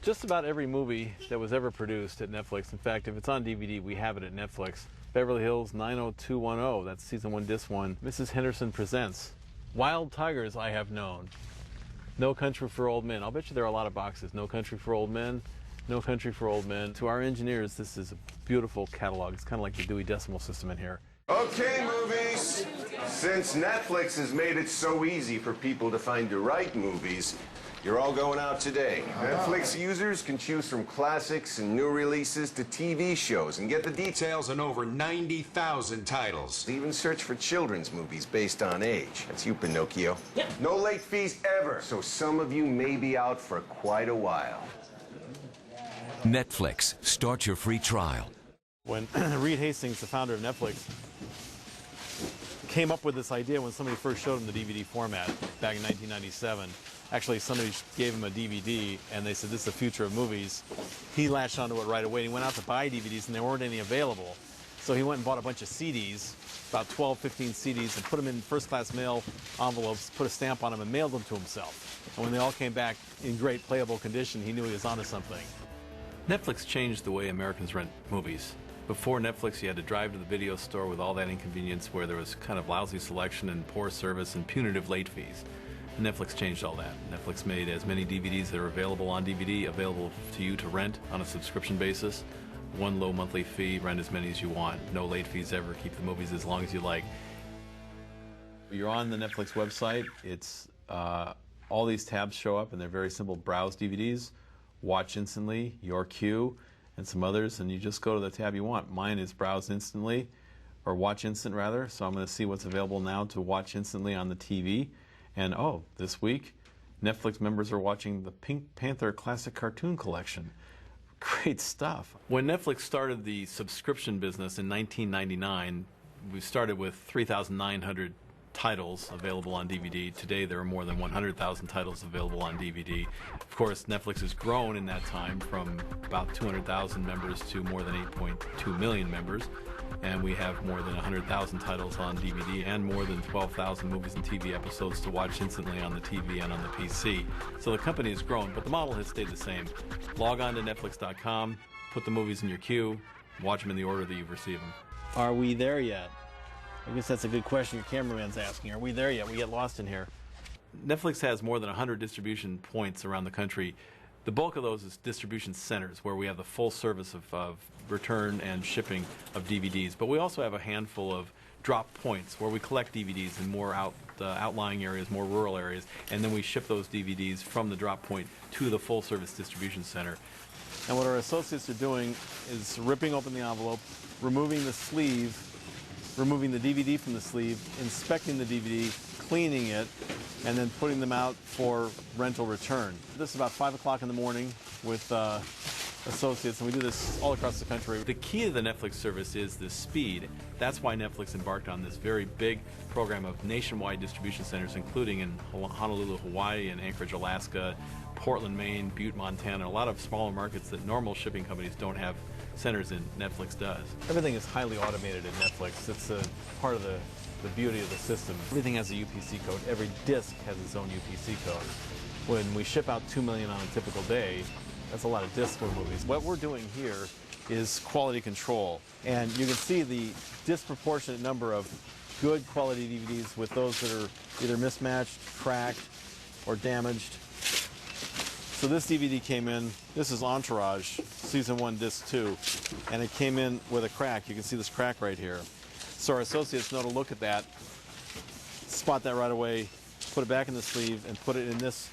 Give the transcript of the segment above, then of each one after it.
Just about every movie that was ever produced at Netflix. In fact, if it's on DVD, we have it at Netflix. Beverly Hills 90210, that's season 1, disc 1. Mrs. Henderson Presents. Wild Tigers I Have Known. No Country for Old Men. I'll bet you there are a lot of boxes. No Country for Old Men. No Country for Old Men. To our engineers, this is a beautiful catalog. It's kind of like the Dewey Decimal System in here. Okay, movies. Since Netflix has made it so easy for people to find the right movies, you're all going out today. Netflix users can choose from classics and new releases to TV shows and get the details on over 90,000 titles. Even search for children's movies based on age. That's you, Pinocchio. Yeah. No late fees ever, so some of you may be out for quite a while. Netflix. Start your free trial. When Reed Hastings, the founder of Netflix, came up with this idea when somebody first showed him the DVD format back in 1997. Actually, somebody gave him a DVD, and they said, this is the future of movies. He latched onto it right away. He went out to buy DVDs, and there weren't any available. So he went and bought a bunch of CDs, about 12, 15 CDs, and put them in first-class mail envelopes, put a stamp on them, and mailed them to himself. And when they all came back in great playable condition, he knew he was onto something. Netflix changed the way Americans rent movies. Before Netflix, you had to drive to the video store with all that inconvenience where there was kind of lousy selection and poor service and punitive late fees. And Netflix changed all that. Netflix made as many DVDs that are available on DVD available to you to rent on a subscription basis. One low monthly fee, rent as many as you want. No late fees ever. Keep the movies as long as you like. You're on the Netflix website. It's all these tabs show up, and they're very simple. Browse DVDs, watch instantly, your queue, and some others, and you just go to the tab you want. Mine is Browse Instantly, or Watch Instant rather, so I'm going to see what's available now to watch instantly on the TV. And oh, this week, Netflix members are watching the Pink Panther Classic Cartoon Collection. Great stuff. When Netflix started the subscription business in 1999, we started with 3,900 titles available on DVD. Today there are more than 100,000 titles available on DVD. Of course, Netflix has grown in that time from about 200,000 members to more than 8.2 million members. And we have more than 100,000 titles on DVD and more than 12,000 movies and TV episodes to watch instantly on the TV and on the PC. So the company has grown, but the model has stayed the same. Log on to Netflix.com, put the movies in your queue, watch them in the order that you've received them. Are we there yet? I guess that's a good question your cameraman's asking. Are we there yet? We get lost in here. Netflix has more than 100 distribution points around the country. The bulk of those is distribution centers where we have the full service of return and shipping of DVDs. But we also have a handful of drop points where we collect DVDs in more outlying areas, more rural areas, and then we ship those DVDs from the drop point to the full service distribution center. And what our associates are doing is ripping open the envelope, removing the sleeve, removing the DVD from the sleeve, inspecting the DVD, cleaning it, and then putting them out for rental return. This is about 5 o'clock in the morning with associates, and we do this all across the country. The key to the Netflix service is the speed. That's why Netflix embarked on this very big program of nationwide distribution centers, including in Honolulu, Hawaii, and Anchorage, Alaska, Portland, Maine, Butte, Montana, a lot of smaller markets that normal shipping companies don't have centers in. Netflix does. Everything is highly automated at Netflix. It's a part of the beauty of the system. Everything has a UPC code. Every disc has its own UPC code. When we ship out 2 million on a typical day, that's a lot of discs for movies. What we're doing here is quality control. And you can see the disproportionate number of good quality DVDs with those that are either mismatched, cracked, or damaged. So this DVD came in, this is Entourage, Season 1, Disc 2, and it came in with a crack. You can see this crack right here. So our associates know to look at that, spot that right away, put it back in the sleeve, and put it in this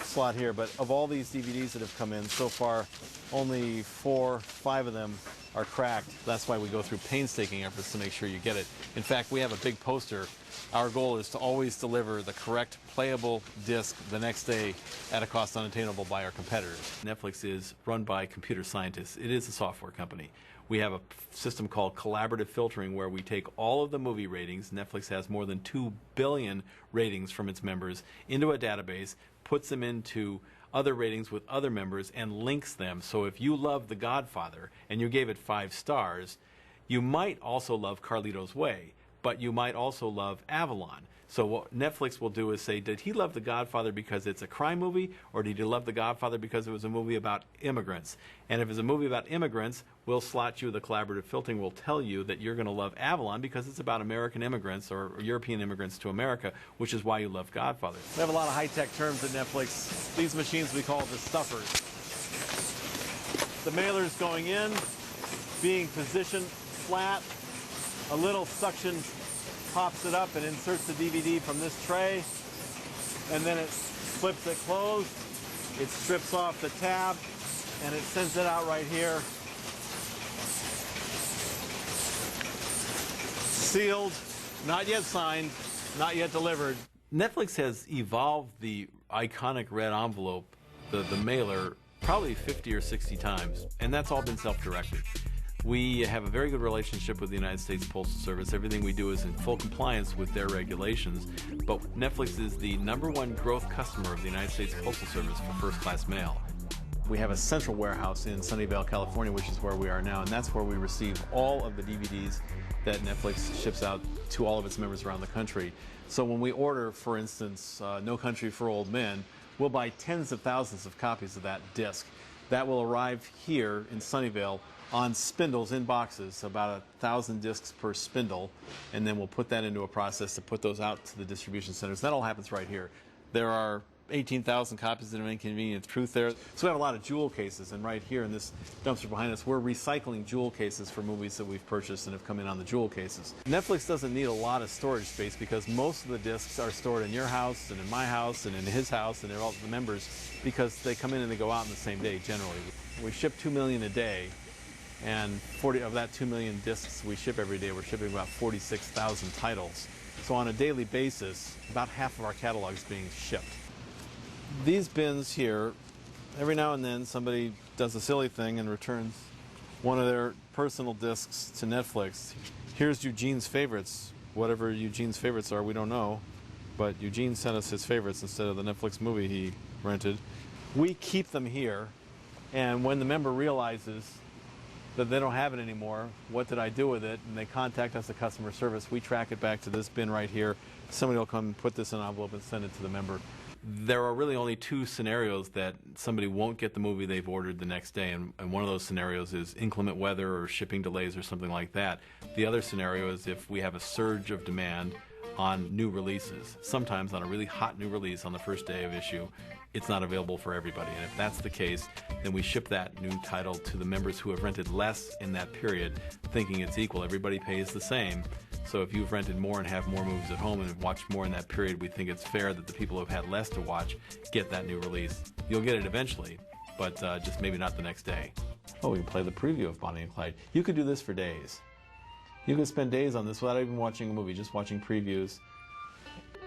slot here. But of all these DVDs that have come in so far, only 4, 5 of them are cracked. That's why we go through painstaking efforts to make sure you get it. In fact, we have a big poster. Our goal is to always deliver the correct playable disc the next day at a cost unattainable by our competitors. Netflix is run by computer scientists. It is a software company. We have a system called collaborative filtering where we take all of the movie ratings. Netflix has more than 2 billion ratings from its members into a database, puts them into other ratings with other members, and links them. So if you love The Godfather and you gave it 5 stars, you might also love Carlito's Way, but you might also love Avalon. So what Netflix will do is say, did he love The Godfather because it's a crime movie, or did he love The Godfather because it was a movie about immigrants? And if it's a movie about immigrants, we'll slot you, the collaborative filtering will tell you that you're going to love Avalon because it's about American immigrants or European immigrants to America, which is why you love Godfather. We have a lot of high-tech terms at Netflix. These machines we call the stuffers. The mailer's going in, being positioned flat. A little suction pops it up and inserts the DVD from this tray, and then it flips it closed. It strips off the tab, and it sends it out right here. Sealed, not yet signed, not yet delivered. Netflix has evolved the iconic red envelope, the mailer, probably 50 or 60 times, and that's all been self-directed. We have a very good relationship with the United States Postal Service. Everything we do is in full compliance with their regulations, but Netflix is the #1 growth customer of the United States Postal Service for first-class mail. We have a central warehouse in Sunnyvale, California, which is where we are now, and that's where we receive all of the DVDs that Netflix ships out to all of its members around the country. So when we order, for instance, No Country for Old Men, we'll buy tens of thousands of copies of that disc. That will arrive here in Sunnyvale on spindles in boxes, about 1,000 discs per spindle, and then we'll put that into a process to put those out to the distribution centers. That all happens right here. There are 18,000 copies of Inconvenient Truth there. So we have a lot of jewel cases, and right here in this dumpster behind us, we're recycling jewel cases for movies that we've purchased and have come in on the jewel cases. Netflix doesn't need a lot of storage space because most of the discs are stored in your house and in my house and in his house and in all the members, because they come in and they go out on the same day generally. We ship 2 million a day, and 40 of that 2 million discs we ship every day, we're shipping about 46,000 titles. So on a daily basis, about half of our catalog is being shipped. These bins here, every now and then somebody does a silly thing and returns one of their personal discs to Netflix. Here's Eugene's favorites. Whatever Eugene's favorites are, we don't know, but Eugene sent us his favorites instead of the Netflix movie he rented. We keep them here, and when the member realizes that they don't have it anymore, what did I do with it? And they contact us at customer service. We track it back to this bin right here. Somebody will come put this in an envelope and send it to the member. There are really only 2 scenarios that somebody won't get the movie they've ordered the next day, and one of those scenarios is inclement weather or shipping delays or something like that. The other scenario is if we have a surge of demand on new releases. Sometimes on a really hot new release on the first day of issue, it's not available for everybody. And if that's the case, then we ship that new title to the members who have rented less in that period, thinking it's equal. Everybody pays the same. So if you've rented more and have more movies at home and have watched more in that period, we think it's fair that the people who have had less to watch get that new release. You'll get it eventually, but just maybe not the next day. Oh, we can play the preview of Bonnie and Clyde. You could do this for days. You could spend days on this without even watching a movie, just watching previews.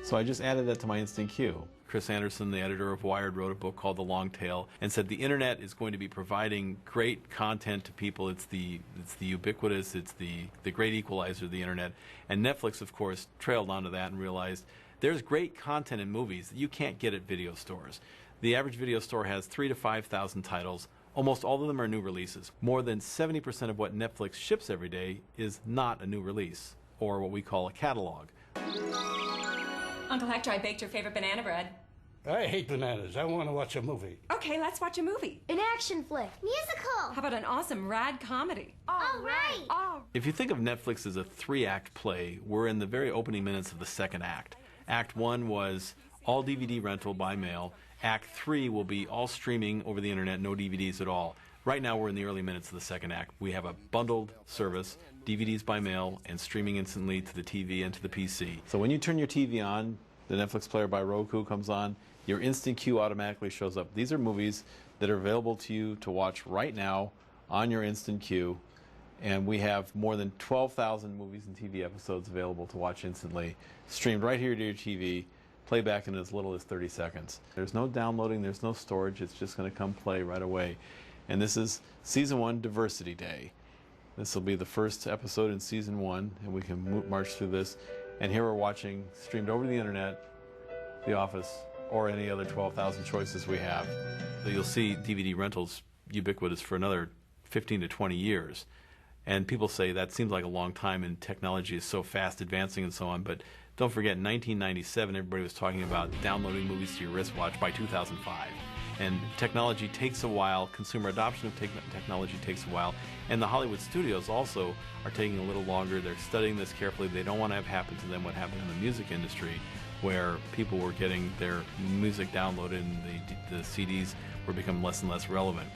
So I just added that to my instant queue. Chris Anderson, the editor of Wired, wrote a book called The Long Tail and said the internet is going to be providing great content to people. It's the ubiquitous, it's the great equalizer of the internet. And Netflix, of course, trailed onto that and realized there's great content in movies that you can't get at video stores. The average video store has 3,000 to 5,000 titles. Almost all of them are new releases. More than 70% of what Netflix ships every day is not a new release, or what we call a catalog. Uncle Hector, I baked your favorite banana bread. I hate bananas. I want to watch a movie. Okay, let's watch a movie. An action flick. Musical. How about an awesome rad comedy? All right. Oh. If you think of Netflix as a 3-act play, we're in the very opening minutes of the second act. Act 1 was all DVD rental by mail. Act 3 will be all streaming over the internet, no DVDs at all. Right now we're in the early minutes of the second act. We have a bundled service, DVDs by mail, and streaming instantly to the TV and to the PC. So when you turn your TV on, the Netflix player by Roku comes on, your instant queue automatically shows up. These are movies that are available to you to watch right now on your instant queue, and we have more than 12,000 movies and TV episodes available to watch instantly, streamed right here to your TV, playback in as little as 30 seconds. There's no downloading, there's no storage, it's just going to come play right away. And this is Season 1 Diversity Day. This will be the first episode in Season 1, and we can march through this. And here we're watching, streamed over the internet, The Office, or any other 12,000 choices we have. So you'll see DVD rentals ubiquitous for another 15 to 20 years. And people say that seems like a long time and technology is so fast advancing and so on, but Don't forget, in 1997, everybody was talking about downloading movies to your wristwatch by 2005. And technology takes a while, consumer adoption of technology takes a while, and the Hollywood studios also are taking a little longer. They're studying this carefully. They don't want to have happen to them what happened in the music industry, where people were getting their music downloaded and the CDs were becoming less and less relevant.